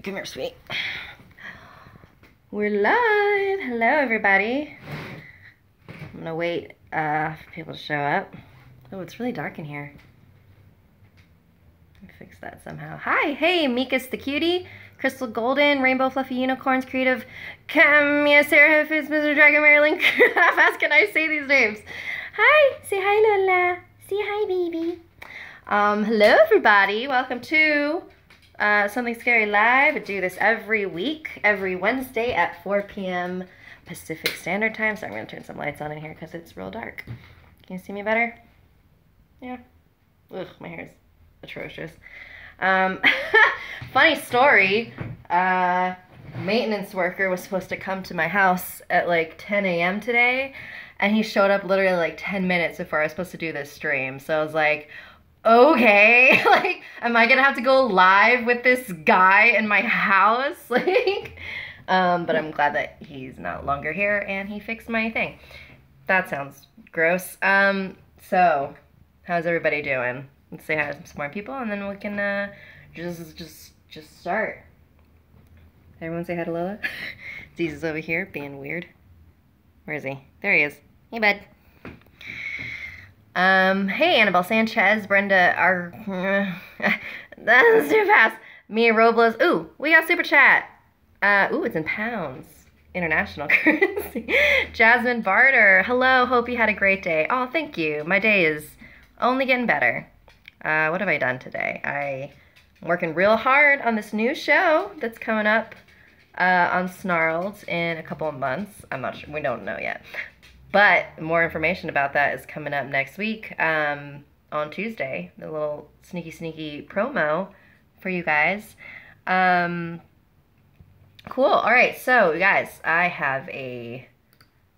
Come here, sweet. We're live. Hello, everybody. I'm gonna wait for people to show up. Oh, it's really dark in here. Let me fix that somehow. Hi, hey, Mika's the cutie, Crystal Golden, Rainbow Fluffy Unicorns, Creative, Camia, Sarah Fizz, Mr. Dragon, Marilyn. How fast can I say these names? Hi, say hi, Lola. Say hi, baby. Hello, everybody. Welcome to Something Scary Live. I do this every week, every Wednesday at 4 p.m. Pacific Standard Time. So I'm going to turn some lights on in here because it's real dark. Can you see me better? Yeah. Ugh, my hair's atrocious. Funny story. Maintenance worker was supposed to come to my house at like 10 a.m. today, and he showed up literally like 10 minutes before I was supposed to do this stream. So I was like, okay, like, am I gonna have to go live with this guy in my house? Like, but I'm glad that he's no longer here and he fixed my thing. That sounds gross. So how's everybody doing? Let's say hi to some more people and then we can just start. Everyone say hi to Lola. Jesus over here being weird. Where is he? There he is. Hey, bud. Hey, Annabelle Sanchez, Brenda, that's too fast. Mia Robles. Ooh, we got super chat. Ooh, it's in pounds. International currency. Jasmine Barter. Hello, hope you had a great day. Oh, thank you. My day is only getting better. What have I done today? I'm working real hard on this new show that's coming up on Snarled in a couple of months. I'm not sure. We don't know yet. But more information about that is coming up next week on Tuesday. A little sneaky promo for you guys. Cool. All right. So, guys, I have a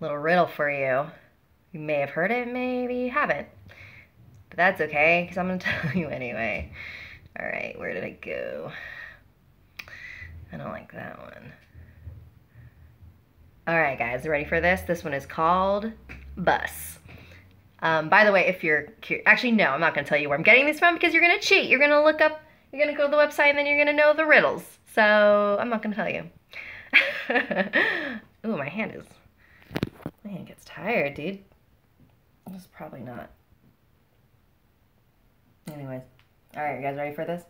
little riddle for you. You may have heard it, maybe you haven't. But that's okay, because I'm going to tell you anyway. All right. Where did it go? I don't like that one. All right, guys, ready for this? This one is called Bus. By the way, if you're curious, actually, no, I'm not going to tell you where I'm getting these from because you're going to cheat. You're going to look up, you're going to go to the website, and then you're going to know the riddles. So I'm not going to tell you. Ooh, my hand gets tired, dude. This is probably not. Anyways. All right, you guys ready for this?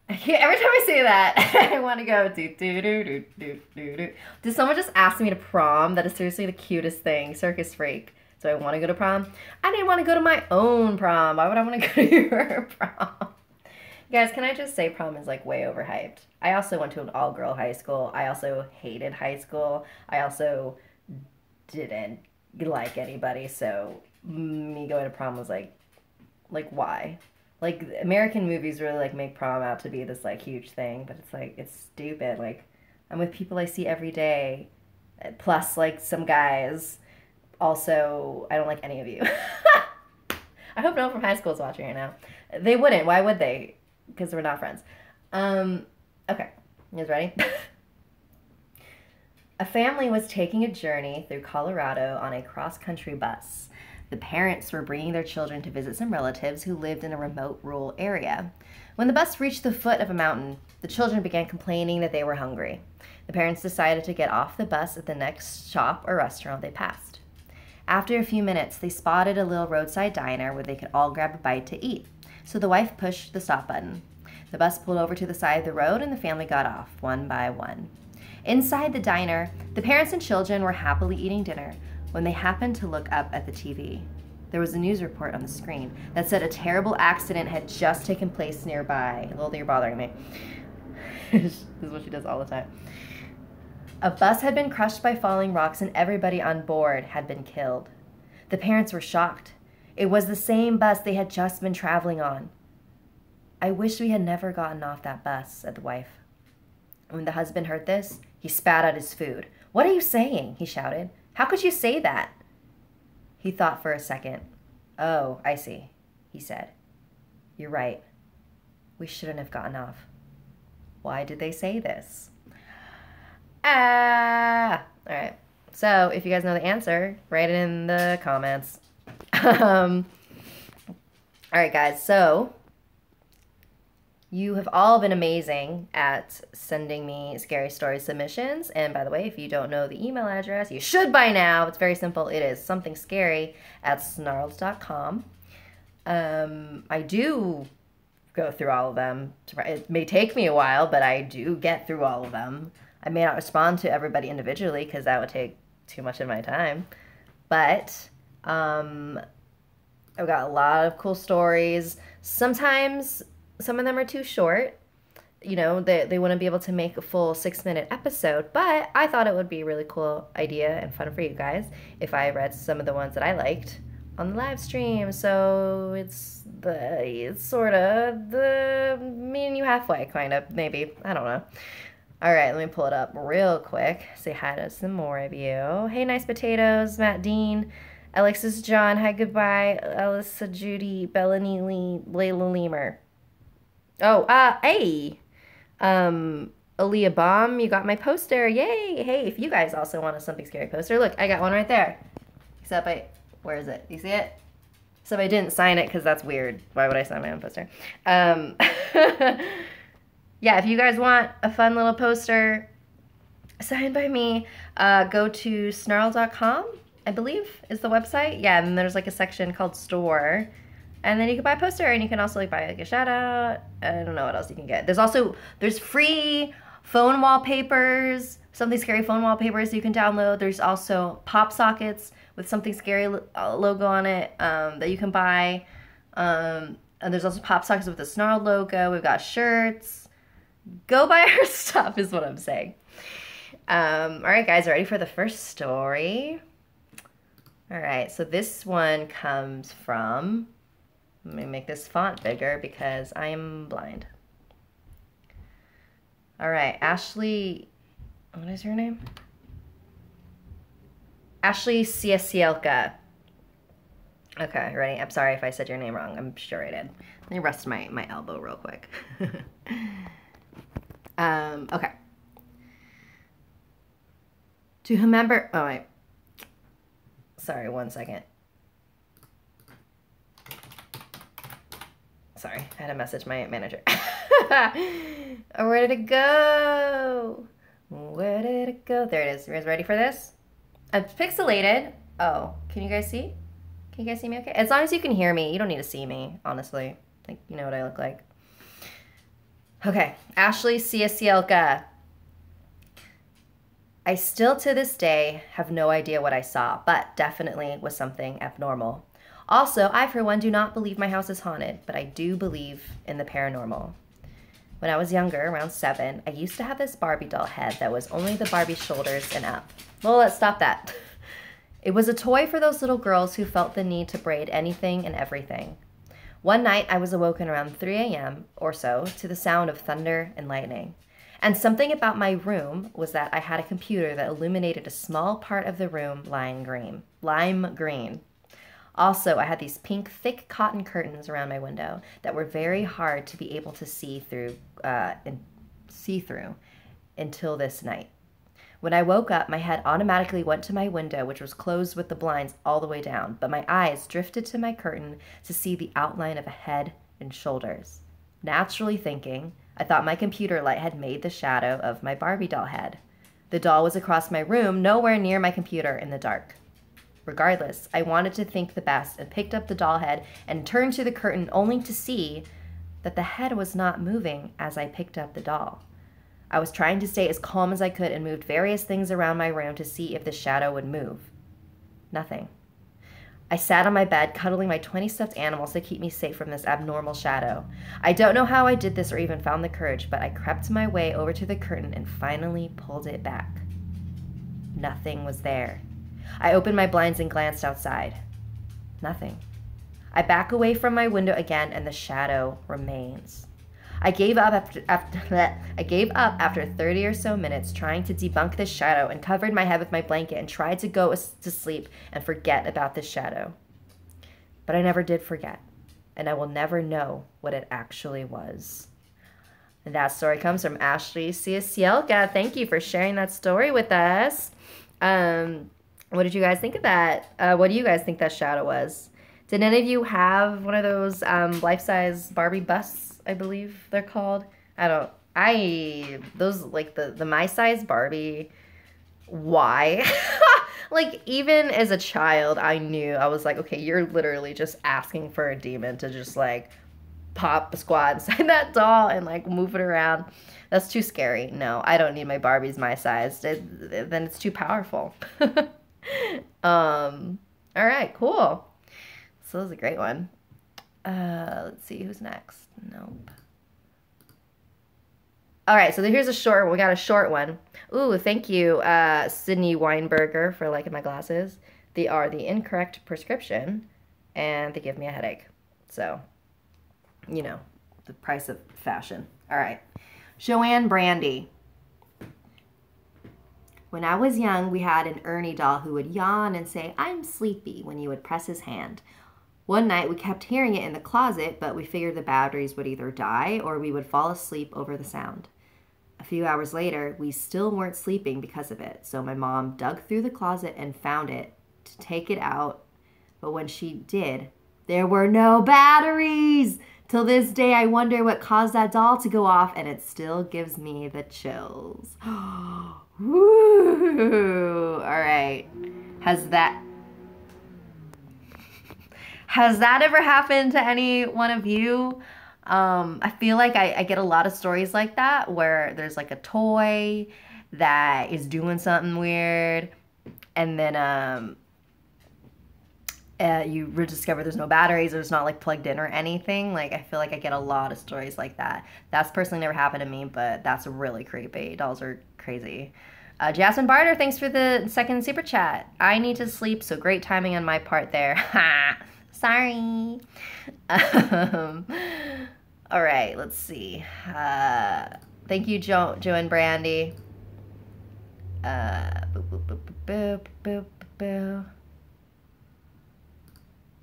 Every time I say that, I want to go do. Did someone just ask me to prom? That is seriously the cutest thing. Circus freak. So I want to go to prom. I didn't want to go to my own prom. Why would I want to go to your prom? Guys, can I just say prom is like way overhyped. I also went to an all-girl high school. I also hated high school. I also didn't like anybody. So me going to prom was like why? Like, American movies really, like, make prom out to be this, like, huge thing. But it's, like, it's stupid. Like, I'm with people I see every day. Plus, like, some guys. Also, I don't like any of you. I hope no one from high school is watching right now. They wouldn't. Why would they? Because we're not friends. Okay. You guys ready? A family was taking a journey through Colorado on a cross-country bus. The parents were bringing their children to visit some relatives who lived in a remote rural area. When the bus reached the foot of a mountain, the children began complaining that they were hungry. The parents decided to get off the bus at the next shop or restaurant they passed. After a few minutes, they spotted a little roadside diner where they could all grab a bite to eat. So the wife pushed the stop button. The bus pulled over to the side of the road and the family got off, one by one. Inside the diner, the parents and children were happily eating dinner when they happened to look up at the TV. There was a news report on the screen that said a terrible accident had just taken place nearby. Lol, you're bothering me. This is what she does all the time. A bus had been crushed by falling rocks and everybody on board had been killed. The parents were shocked. It was the same bus they had just been traveling on. I wish we had never gotten off that bus, said the wife. When the husband heard this, he spat out his food. What are you saying? He shouted. How could you say that? He thought for a second. Oh, I see, he said. You're right. We shouldn't have gotten off. Why did they say this? All right. So if you guys know the answer, write it in the comments. All right, guys. So You have all been amazing at sending me scary story submissions. And by the way, if you don't know the email address, you should by now. It's very simple. It is somethingscary@snarled.com. I do go through all of them. It may take me a while, but I do get through all of them. I may not respond to everybody individually because that would take too much of my time. But I've got a lot of cool stories. Sometimes some of them are too short. You know, they wouldn't be able to make a full 6-minute episode, but I thought it would be a really cool idea and fun for you guys if I read some of the ones that I liked on the live stream. So it's sort of the me and you halfway, kind of, maybe. I don't know. All right, let me pull it up real quick. Say hi to some more of you. Hey, Nice Potatoes, Matt Dean, Alexis John, hi, goodbye, Alyssa Judy, Bellany Layla Lemur. Oh, hey, Aaliyah Bomb, you got my poster, yay! Hey, if you guys also want a Something Scary poster, look, I got one right there. Except where is it? You see it? Except I didn't sign it because that's weird. Why would I sign my own poster? Yeah, if you guys want a fun little poster signed by me, go to snarl.com, I believe, is the website. Yeah, and there's like a section called Store. And then you can buy a poster, and you can also like buy like a shout out. I don't know what else you can get. There's free phone wallpapers, Something Scary phone wallpapers you can download. There's also pop sockets with Something Scary logo on it that you can buy. And there's also pop sockets with the Snarled logo. We've got shirts. Go buy our stuff is what I'm saying. All right, guys, ready for the first story? All right, so this one comes from... Let me make this font bigger because I'm blind. All right, Ashley, what is your name? Ashley Ciesielka. Okay, ready? I'm sorry if I said your name wrong. I'm sure I did. Let me rest my elbow real quick. Okay. To whomever, oh wait. Sorry, one second. Sorry, I had to message my manager. Where did it go? Where did it go? There it is. You guys ready for this? It's pixelated. Oh, can you guys see? Can you guys see me okay? As long as you can hear me, you don't need to see me, honestly. Like, you know what I look like. Okay, Ashley Ciesielka. I still to this day have no idea what I saw, but definitely was something abnormal. Also, I for one do not believe my house is haunted, but I do believe in the paranormal. When I was younger, around 7, I used to have this Barbie doll head that was only the Barbie shoulders and up. Well, let's stop that. It was a toy for those little girls who felt the need to braid anything and everything. One night, I was awoken around 3 a.m. or so to the sound of thunder and lightning. And something about my room was that I had a computer that illuminated a small part of the room lime green. Also, I had these pink, thick cotton curtains around my window that were very hard to be able to see through until this night. When I woke up, my head automatically went to my window, which was closed with the blinds all the way down, but my eyes drifted to my curtain to see the outline of a head and shoulders. Naturally thinking, I thought my computer light had made the shadow of my Barbie doll head. The doll was across my room, nowhere near my computer in the dark. Regardless, I wanted to think the best and picked up the doll head and turned to the curtain only to see that the head was not moving as I picked up the doll. I was trying to stay as calm as I could and moved various things around my room to see if the shadow would move. Nothing. I sat on my bed, cuddling my 20 stuffed animals to keep me safe from this abnormal shadow. I don't know how I did this or even found the courage, but I crept my way over to the curtain and finally pulled it back. Nothing was there. I opened my blinds and glanced outside. Nothing. I back away from my window again and the shadow remains. I gave up after 30 or so minutes trying to debunk this shadow and covered my head with my blanket and tried to go to sleep and forget about this shadow. But I never did forget, and I will never know what it actually was. And that story comes from Ashley Ciesielka. Thank you for sharing that story with us. What did you guys think of that? What do you guys think that shadow was? Did any of you have one of those life-size Barbie busts I believe they're called. Those, like, the my size Barbie, why? Like, even as a child, I knew, I was like, okay, you're literally just asking for a demon to just, like, pop a squat inside that doll and, like, move it around. That's too scary. No, I don't need my Barbies my size. Then it's too powerful. All right, cool. So that was a great one. Let's see, who's next? Nope. All right, so here's a short one. We got a short one. Ooh, thank you, Sydney Weinberger, for liking my glasses. They are the incorrect prescription, and they give me a headache. So, you know, the price of fashion. All right. Joanne Brandy. When I was young, we had an Ernie doll who would yawn and say, "I'm sleepy," when you would press his hand. One night, we kept hearing it in the closet, but we figured the batteries would either die or we would fall asleep over the sound. A few hours later, we still weren't sleeping because of it, so my mom dug through the closet and found it to take it out. But when she did, there were no batteries! Till this day, I wonder what caused that doll to go off, and it still gives me the chills. Woo! All right. Has that ever happened to any one of you? I feel like I get a lot of stories like that where there's like a toy that is doing something weird, and then you discover there's no batteries or it's not like plugged in or anything. Like, I feel like I get a lot of stories like that. That's personally never happened to me, but that's really creepy. Dolls are crazy. Jasmine Barter, thanks for the second super chat. I need to sleep, so great timing on my part there. Ha! Sorry. All right, let's see. Thank you, Joanne Brandy. Boop, boop, boop, boop, boop, boop.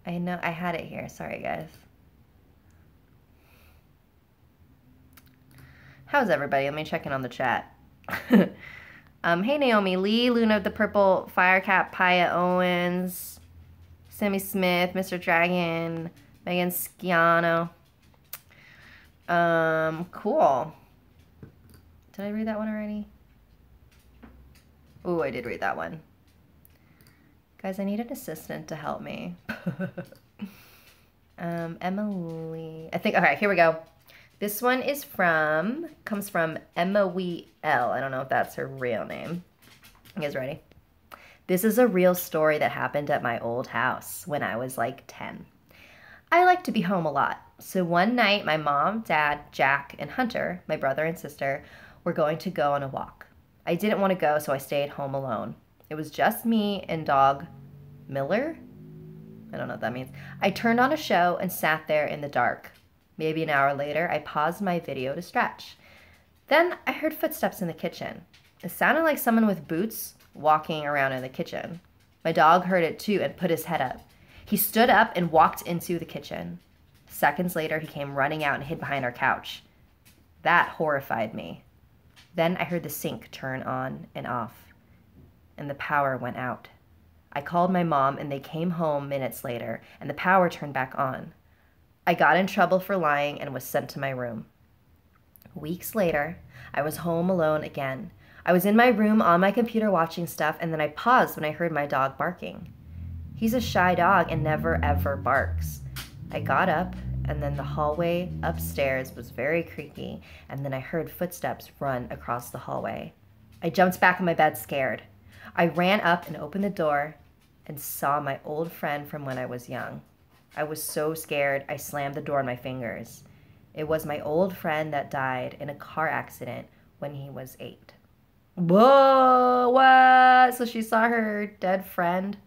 I know, I had it here. Sorry, guys. How's everybody? Let me check in on the chat. Hey, Naomi Lee, Luna the Purple Firecap, Paya Owens, Sammy Smith, Mr. Dragon, Megan Sciano. Cool. Did I read that one already? Ooh, I did read that one. Guys, I need an assistant to help me. Emily, I think, okay, here we go. This one comes from Emma Wee L. I don't know if that's her real name. You guys ready? This is a real story that happened at my old house when I was like 10. I like to be home a lot. So one night, my mom, dad, Jack, and Hunter, my brother and sister, were going to go on a walk. I didn't want to go, so I stayed home alone. It was just me and dog Miller. I don't know what that means. I turned on a show and sat there in the dark. Maybe an hour later, I paused my video to stretch. Then I heard footsteps in the kitchen. It sounded like someone with boots walking around in the kitchen. My dog heard it too and put his head up. He stood up and walked into the kitchen. Seconds later, he came running out and hid behind our couch. That horrified me. Then I heard the sink turn on and off, and the power went out. I called my mom, and they came home minutes later, and the power turned back on. I got in trouble for lying and was sent to my room. Weeks later, I was home alone again. I was in my room on my computer watching stuff, and then I paused when I heard my dog barking. He's a shy dog and never ever barks. I got up, and then the hallway upstairs was very creaky, and then I heard footsteps run across the hallway. I jumped back in my bed scared. I ran up and opened the door and saw my old friend from when I was young. I was so scared, I slammed the door on my fingers. It was my old friend that died in a car accident when he was 8. Whoa, what? So she saw her dead friend?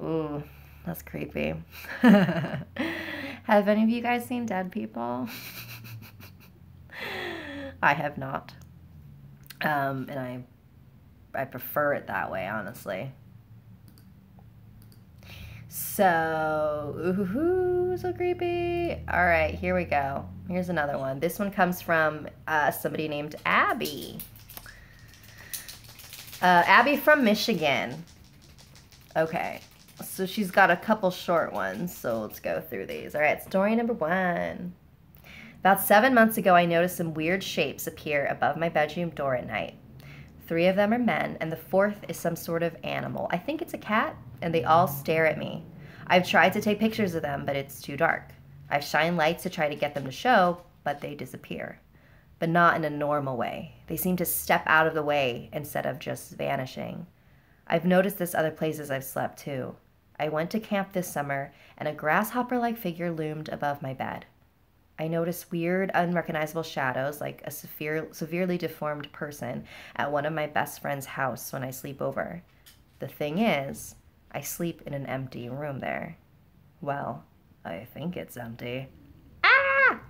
Ooh, that's creepy. Have any of you guys seen dead people? I have not. And I prefer it that way, honestly. So, ooh, so creepy. All right, here we go. Here's another one. This one comes from somebody named Abby. Abby from Michigan. Okay, so she's got a couple short ones, so let's go through these. All right, story number 1. About 7 months ago, I noticed some weird shapes appear above my bedroom door at night. 3 of them are men, and the 4th is some sort of animal. I think it's a cat, and they all stare at me. I've tried to take pictures of them, but it's too dark. I've shined lights to try to get them to show, but they disappear. But not in a normal way. They seem to step out of the way instead of just vanishing. I've noticed this other places I've slept too. I went to camp this summer, and a grasshopper-like figure loomed above my bed. I noticed weird, unrecognizable shadows like a severely deformed person at one of my best friend's house when I sleep over. The thing is, I sleep in an empty room there. Well, I think it's empty. Ah!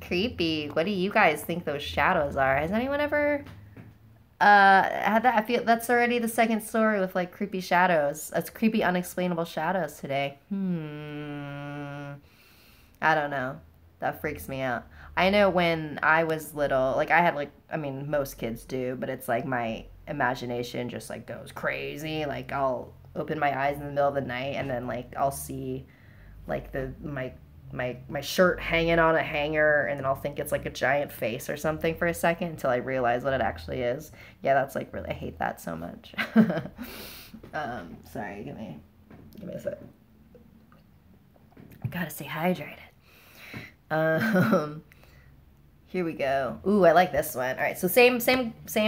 Creepy. What do you guys think those shadows are? Has anyone ever had that? I feel that's already the second story with like creepy shadows. It's creepy, unexplainable shadows today. I don't know. That freaks me out. I know when I was little, like I had like, I mean, most kids do, but it's like my imagination just like goes crazy. Like I'll open my eyes in the middle of the night and then like I'll see like my shirt hanging on a hanger, and then I'll think it's like a giant face or something for a second until I realize what it actually is. Yeah, that's like really, I hate that so much. Sorry, give me a sec. I gotta stay hydrated. Here we go. Ooh, I like this one. All right, so same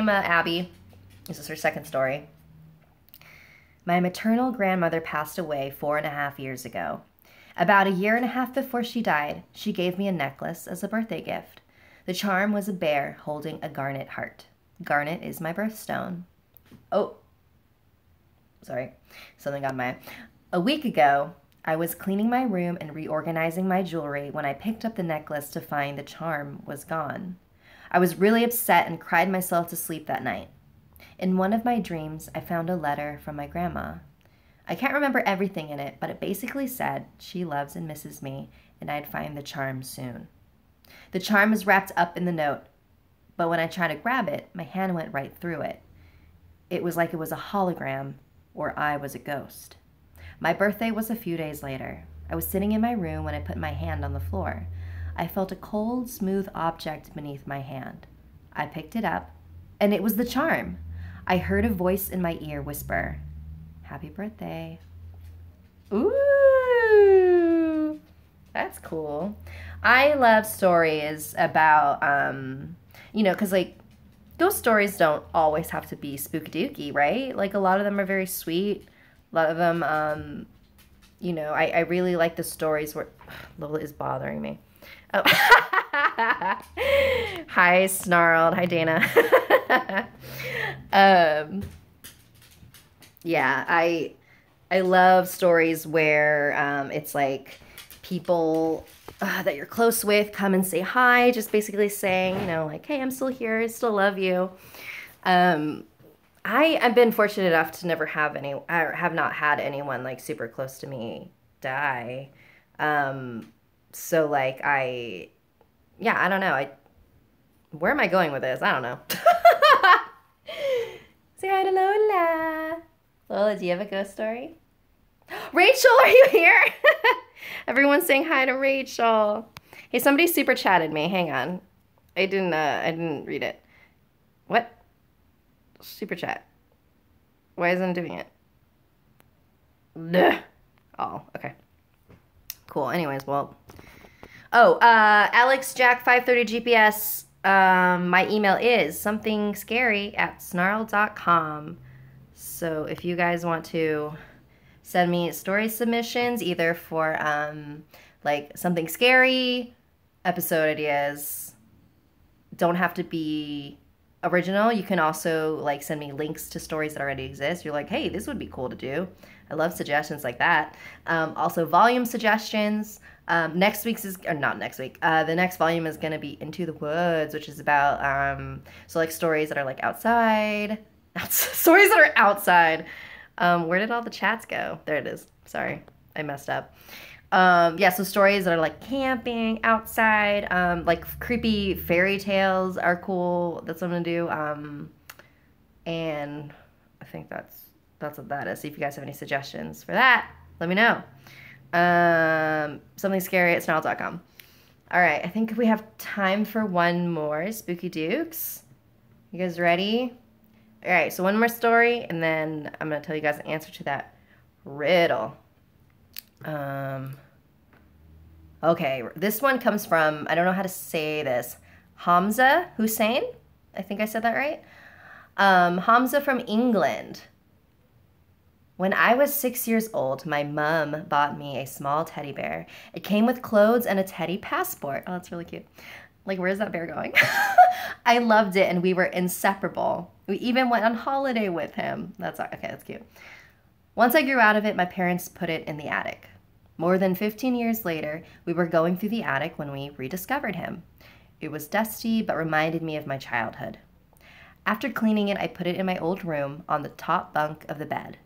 Abby. This is her second story. My maternal grandmother passed away 4.5 years ago. About 1.5 years before she died, she gave me a necklace as a birthday gift. The charm was a bear holding a garnet heart. Garnet is my birthstone. Oh, sorry, something got my... A week ago, I was cleaning my room and reorganizing my jewelry when I picked up the necklace to find the charm was gone. I was really upset and cried myself to sleep that night. In one of my dreams, I found a letter from my grandma. I can't remember everything in it, but it basically said she loves and misses me, and I'd find the charm soon. The charm was wrapped up in the note, but when I tried to grab it, my hand went right through it. It was like it was a hologram, or I was a ghost. My birthday was a few days later. I was sitting in my room when I put my hand on the floor. I felt a cold, smooth object beneath my hand. I picked it up, and it was the charm. I heard a voice in my ear whisper, "Happy birthday." Ooh, that's cool. I love stories about, because like those stories don't always have to be spooky-dooky, right? Like a lot of them are very sweet. A lot of them, I really like the stories where... Lola is bothering me. Oh. Hi, Snarled. Hi, Dana. Yeah, I love stories where it's like people that you're close with come and say hi, just basically saying, like, hey, I'm still here. I still love you. I've been fortunate enough to never have have not had anyone like super close to me die. So like I don't know. Where am I going with this? I don't know. Say hi to Lola. Lola, do you have a ghost story? Rachel, are you here? Everyone's saying hi to Rachel. Hey, somebody super chatted me. Hang on. I didn't read it. What? Super chat. Why isn't it doing it? Duh. Oh, okay. Cool. Anyways, well. Oh, Alex Jack 530 GPS. My email is somethingscary@snarl.com. So if you guys want to send me story submissions, either for like something scary, episode ideas, don't have to be original. You can also like send me links to stories that already exist. You're like, hey, this would be cool to do. I love suggestions like that. Also volume suggestions. Next week's is, or not next week, the next volume is going to be Into the Woods, which is about, so like stories that are like outside, stories that are outside. Where did all the chats go? There it is. Sorry, I messed up. Yeah, so stories that are like camping, outside, like creepy fairy tales are cool. That's what I'm gonna do. And I think that's what that is. So if you guys have any suggestions for that, let me know. Something scary at snarl.com. All right, I think we have time for one more, Spooky Dukes. You guys ready? All right, so one more story, and then I'm going to tell you guys the answer to that riddle. Okay, this one comes from, I don't know how to say this, Hamza Hussein. I think I said that right. Hamza from England. When I was 6 years old, my mom bought me a small teddy bear. It came with clothes and a teddy passport. Oh, that's really cute. Like, where's that bear going? I loved it, and we were inseparable. We even went on holiday with him. Okay, that's cute. Once I grew out of it, my parents put it in the attic. More than 15 years later, we were going through the attic when we rediscovered him. It was dusty, but reminded me of my childhood. After cleaning it, I put it in my old room on the top bunk of the bed.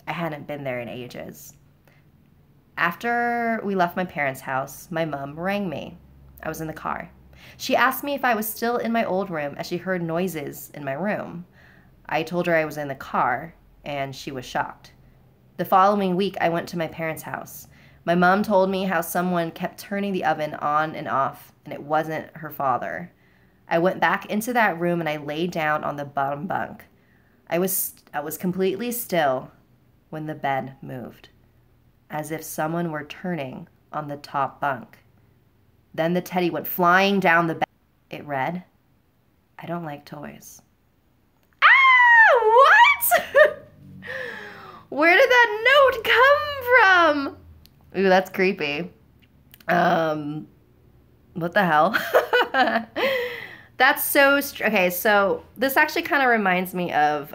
I hadn't been there in ages. After we left my parents' house, my mom rang me. I was in the car. She asked me if I was still in my old room as she heard noises in my room. I told her I was in the car, and she was shocked. The following week, I went to my parents' house. My mom told me how someone kept turning the oven on and off, and it wasn't her father. I went back into that room and I lay down on the bottom bunk. I was completely still when the bed moved, as if someone were turning on the top bunk. Then the teddy went flying down the bed. It read, "I don't like toys." Ah, what? Where did that note come from? Ooh, that's creepy. What the hell? That's so okay, so this actually kind of reminds me of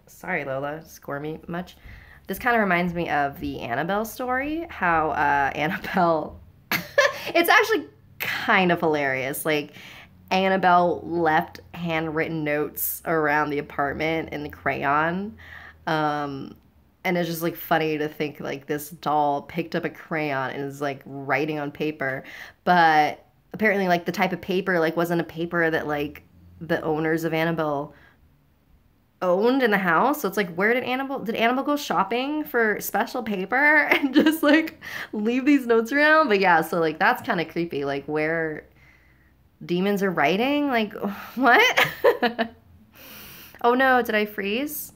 sorry Lola, score me much. This kind of reminds me of the Annabelle story, how Annabelle it's actually kind of hilarious. Like, Annabelle left handwritten notes around the apartment in the crayon. And it's just like funny to think like this doll picked up a crayon and is like writing on paper, but apparently like the type of paper like wasn't a paper that like the owners of Annabelle owned in the house. So it's like, where did Annabelle go shopping for special paper and just like leave these notes around? But yeah, so like that's kind of creepy, like where demons are writing, like what? Oh no, did I freeze?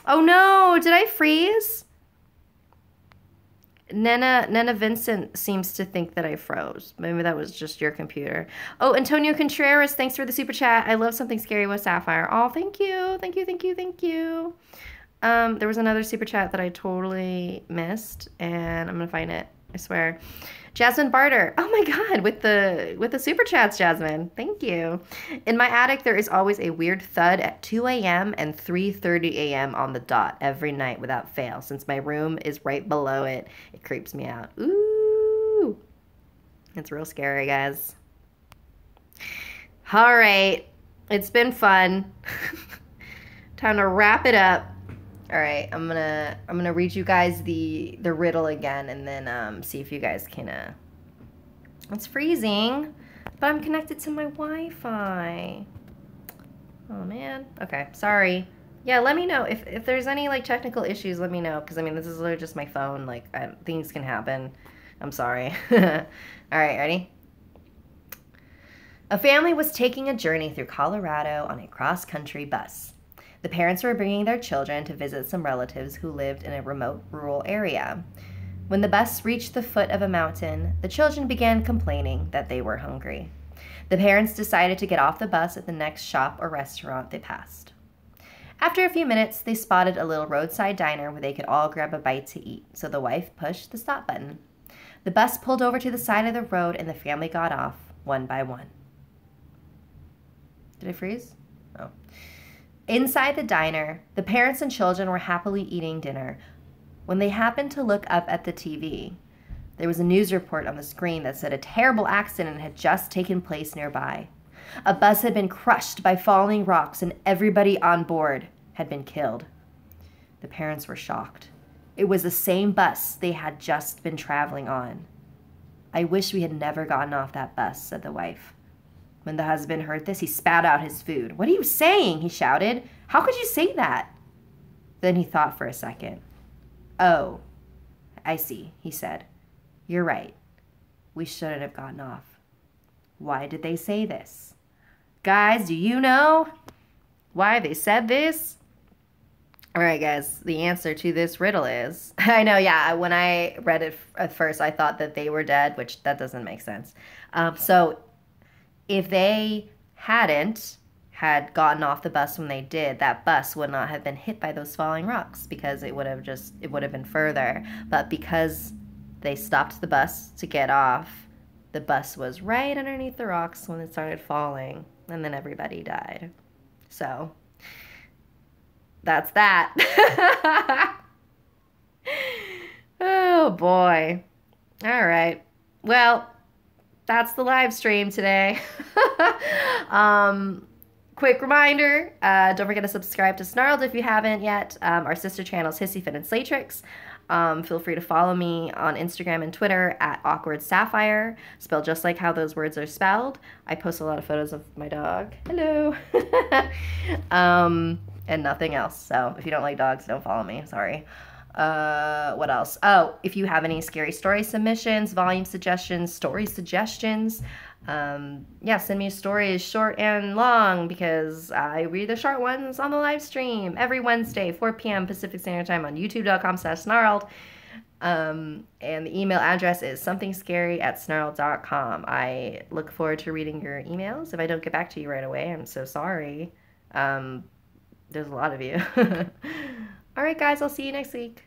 Oh no, did I freeze? Nena Vincent seems to think that I froze. Maybe that was just your computer. Oh, Antonio Contreras, thanks for the super chat. I love something scary with Sapphire. Oh, thank you. Thank you, thank you, thank you. There was another super chat that I totally missed, and I'm gonna find it, I swear. Jasmine Barter. Oh my god, with the super chats, Jasmine. Thank you. In my attic, there is always a weird thud at 2 a.m. and 3:30 a.m. on the dot every night without fail. Since my room is right below it, it creeps me out. Ooh. It's real scary, guys. All right. It's been fun. Time to wrap it up. All right, I'm gonna read you guys the riddle again, and then see if you guys can. It's freezing, but I'm connected to my Wi-Fi. Oh man. Okay, sorry. Yeah, let me know if there's any like technical issues. Let me know, because I mean this is literally just my phone. Like things can happen. I'm sorry. All right, ready? A family was taking a journey through Colorado on a cross-country bus. The parents were bringing their children to visit some relatives who lived in a remote rural area. When the bus reached the foot of a mountain, the children began complaining that they were hungry. The parents decided to get off the bus at the next shop or restaurant they passed. After a few minutes, they spotted a little roadside diner where they could all grab a bite to eat, so the wife pushed the stop button. The bus pulled over to the side of the road and the family got off, one by one. Did I freeze? Oh. Inside the diner, the parents and children were happily eating dinner when they happened to look up at the TV. There was a news report on the screen that said a terrible accident had just taken place nearby. A bus had been crushed by falling rocks and everybody on board had been killed. The parents were shocked. It was the same bus they had just been traveling on. "I wish we had never gotten off that bus," said the wife. When the husband heard this, he spat out his food. "What are you saying?" he shouted. "How could you say that?" Then he thought for a second. "Oh, I see," he said. "You're right. We shouldn't have gotten off. Why did they say this? Guys, do you know why they said this? All right, guys, the answer to this riddle is, I know, yeah, when I read it at first, I thought that they were dead, which that doesn't make sense. So if they hadn't had gotten off the bus when they did, that bus would not have been hit by those falling rocks because it would have been further. But because they stopped the bus to get off, the bus was right underneath the rocks when it started falling, and then everybody died. So that's that. Oh boy. All right. Well, that's the live stream today. Quick reminder, don't forget to subscribe to Snarled if you haven't yet. Our sister channels Hissy Fit and Slaytrix. Feel free to follow me on Instagram and Twitter at Awkward Sapphire, spelled just like how those words are spelled. I post a lot of photos of my dog. Hello. And nothing else. So if you don't like dogs, don't follow me. Sorry. What else? Oh, if you have any scary story submissions, volume suggestions, story suggestions, yeah, send me stories short and long because I read the short ones on the live stream every Wednesday, 4 p.m. Pacific Standard Time on youtube.com/snarled. And the email address is somethingscary@snarled.com. I look forward to reading your emails. If I don't get back to you right away, I'm so sorry. There's a lot of you. All right, guys, I'll see you next week.